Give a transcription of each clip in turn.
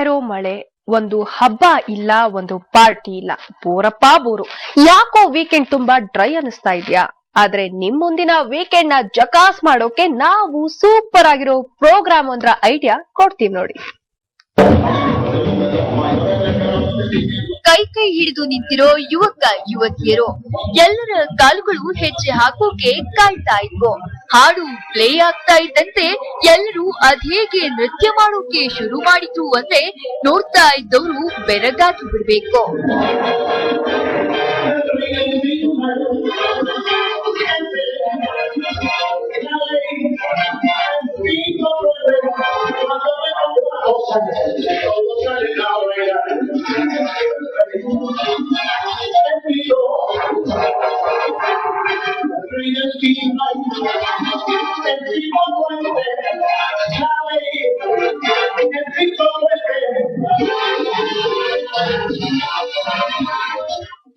ಇರೋ ಮಳೆ, ಒಂದು ಹಬ್ಬ ಇಲ್ಲ, ಒಂದು ಪಾರ್ಟಿ ಇಲ್ಲ, ಬೋರಪ್ಪ ಬೋರು. ಯಾಕೋ ವೀಕೆಂಡ್ ತುಂಬಾ ಡ್ರೈ ಅನಿಸ್ತಾ ಇದೆಯಾ? ಆದ್ರೆ ನಿಮ್ ಮುಂದಿನ ವೀಕೆಂಡ್ ನ ಜಕಾಸ್ ಮಾಡೋಕೆ ನಾವು ಸೂಪರ್ ಆಗಿರೋ ಪ್ರೋಗ್ರಾಮ್ ಒಂದ್ರ ಐಡಿಯಾ ಕೊಡ್ತೀವಿ ನೋಡಿ. ಕೈ ಕೈ ಹಿಡಿದು ನಿಂತಿರೋ ಯುವಕ ಯುವತಿಯರು ಎಲ್ಲರ ಕಾಲುಗಳು ಹೆಜ್ಜೆ ಹಾಕೋಕೆ ಕಾಯ್ತಾ ಇದ್ವು. ಹಾಡು ಪ್ಲೇ ಆಗ್ತಾ ಇದ್ದಂತೆ ಎಲ್ಲರೂ ಅದೇಗೆ ನೃತ್ಯ ಮಾಡೋಕೆ ಶುರು ಮಾಡಿದ್ರು ಅಂದ್ರೆ ನೋಡ್ತಾ ಇದ್ದವರು ಬೆರಗಾಗಿ ಬಿಡ್ಬೇಕು.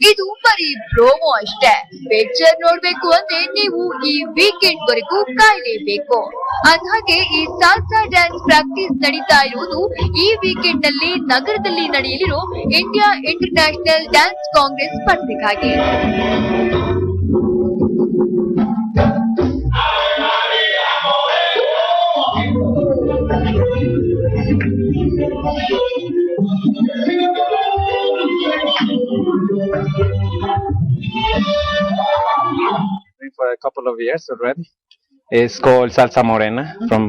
ಇದು ಬರೀ ಪ್ರೋಮೋ ಅಷ್ಟೇ. ಪಿಕ್ಚರ್ ನೋಡ್ಬೇಕು ಅಂದ್ರೆ ನೀವು ಈ ವೀಕೆಂಡ್ ವರೆಗೂ ಕಾಯಲೇಬೇಕು. ಅಂದ್ಹಾಗೆ ಈ ಸಾಲ್ಸಾ ಡ್ಯಾನ್ಸ್ ಪ್ರಾಕ್ಟೀಸ್ ನಡೀತಾ ಇರುವುದು ಈ ವೀಕೆಂಡ್ ನಲ್ಲಿ ನಗರದಲ್ಲಿ ನಡೆಯಲಿರೋ ಇಂಡಿಯಾ ಇಂಟರ್ನ್ಯಾಷನಲ್ ಡ್ಯಾನ್ಸ್ ಕಾಂಗ್ರೆಸ್ ಸ್ಪರ್ಧೆಗಾಗಿ. For a couple of years already. It's called Salsa Morena from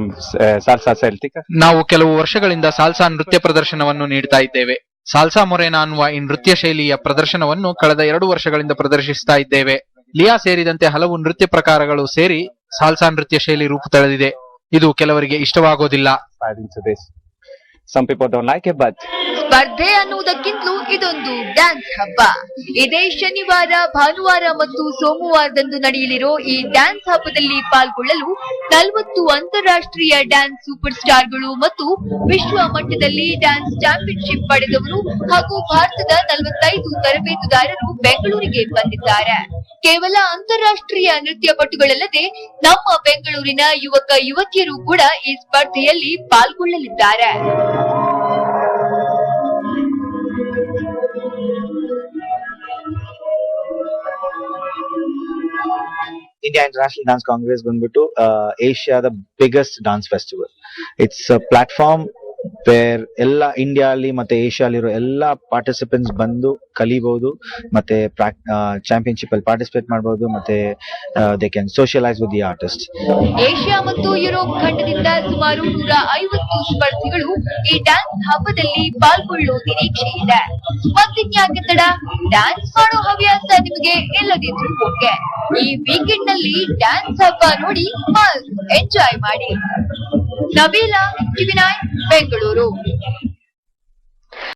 Salsa Celtica. ನಾವು ಕೆಲವು ವರ್ಷಗಳಿಂದ ಸಾಲ್ಸಾ ನೃತ್ಯ ಪ್ರದರ್ಶನವನ್ನು ನೀಡ್ತಾ ಇದ್ದೇವೆ. ಸಾಲ್ಸಾ ಮೊರೆನಾ ಅನ್ನುವ ಈ ನೃತ್ಯ ಶೈಲಿಯ ಪ್ರದರ್ಶನವನ್ನು ಕಳೆದ 2 ವರ್ಷಗಳಿಂದ ಪ್ರದರ್ಶಿಸ್ತಾ ಇದ್ದೇವೆ. ಲಿಯಾ ಸೇರಿದಂತೆ ಹಲವು ನೃತ್ಯ ಪ್ರಕಾರಗಳು ಸೇರಿ ಸಾಲ್ಸಾ ನೃತ್ಯ ಶೈಲಿ ರೂಪು ತಳೆದಿದೆ. ಇದು ಕೆಲವರಿಗೆ ಇಷ್ಟವಾಗೋದಿಲ್ಲ. Some people don't like it, but ಸ್ಪರ್ಧೆ ಅನ್ನುವುದಕ್ಕಿಂತಲೂ ಇದೊಂದು ಡ್ಯಾನ್ಸ್ ಹಬ್ಬ. ಇದೇ ಶನಿವಾರ, ಭಾನುವಾರ ಮತ್ತು ಸೋಮವಾರದಂದು ನಡೆಯಲಿರೋ ಈ ಡ್ಯಾನ್ಸ್ ಹಬ್ಬದಲ್ಲಿ ಪಾಲ್ಗೊಳ್ಳಲು 40 ಅಂತಾರಾಷ್ಟ್ರೀಯ ಡ್ಯಾನ್ಸ್ ಸೂಪರ್ ಸ್ಟಾರ್ಗಳು ಮತ್ತು ವಿಶ್ವ ಮಟ್ಟದಲ್ಲಿ ಡ್ಯಾನ್ಸ್ ಚಾಂಪಿಯನ್ಶಿಪ್ ಪಡೆದವರು ಹಾಗೂ ಭಾರತದ 45 ತರಬೇತುದಾರರು ಬೆಂಗಳೂರಿಗೆ ಬಂದಿದ್ದಾರೆ. ಕೇವಲ ಅಂತಾರಾಷ್ಟ್ರೀಯ ನೃತ್ಯ ಪಟುಗಳಲ್ಲದೆ ನಮ್ಮ ಬೆಂಗಳೂರಿನ ಯುವಕ ಯುವತಿಯರು ಕೂಡ ಈ ಸ್ಪರ್ಧೆಯಲ್ಲಿ ಪಾಲ್ಗೊಳ್ಳಲಿದ್ದಾರೆ. India International Dance Congress ಬಂದ್ಬಿಟ್ಟು Asia the biggest dance festival. It's a platform where ಎಲ್ಲ ಇಂಡಿಯಾ ಅಲ್ಲಿ ಮತ್ತೆ ಏಷ್ಯಾ ಅಲ್ಲಿರೋ ಎಲ್ಲಾ ಪಾರ್ಟಿಸಿಪೆಂಟ್ಸ್ ಬಂದು ಕಲಿಬಹುದು, ಮತ್ತೆ ಚಾಂಪಿಯನ್ಶಿಪ್ ಅಲ್ಲಿ ಪಾರ್ಟಿಸಿಪೇಟ್ ಮಾಡಬಹುದು, ಮತ್ತೆ they can socialise with the artist. Asia ಮತ್ತು ಯುರೋಪ್ ಖಂಡದಿಂದ ಸುಮಾರು 150 ಸ್ಪರ್ಧಿಗಳು ಈ ಡ್ಯಾನ್ಸ್ ಹಬ್ಬದಲ್ಲಿ ಪಾಲ್ಗೊಳ್ಳೋ ನಿರೀಕ್ಷೆ ಇದೆ. ಮತ್ತಿನ್ಯಾಕೆ ತಡ? ಡ್ಯಾನ್ಸ್ ಮಾಡೋ ಹವ್ಯಾಸ ನಿಮಗೆ ಇಲ್ಲದಿದ್ರು ಓಕೆ, ಈ ವೀಕೆಂಡ್ ನಲ್ಲಿ ಡ್ಯಾನ್ಸ್ ಹಬ್ಬ ನೋಡಿ ಎಂಜಾಯ್ ಮಾಡಿ. ನಬೀಲಾ, ಟಿವಿ9 ಬೆಂಗಳೂರು.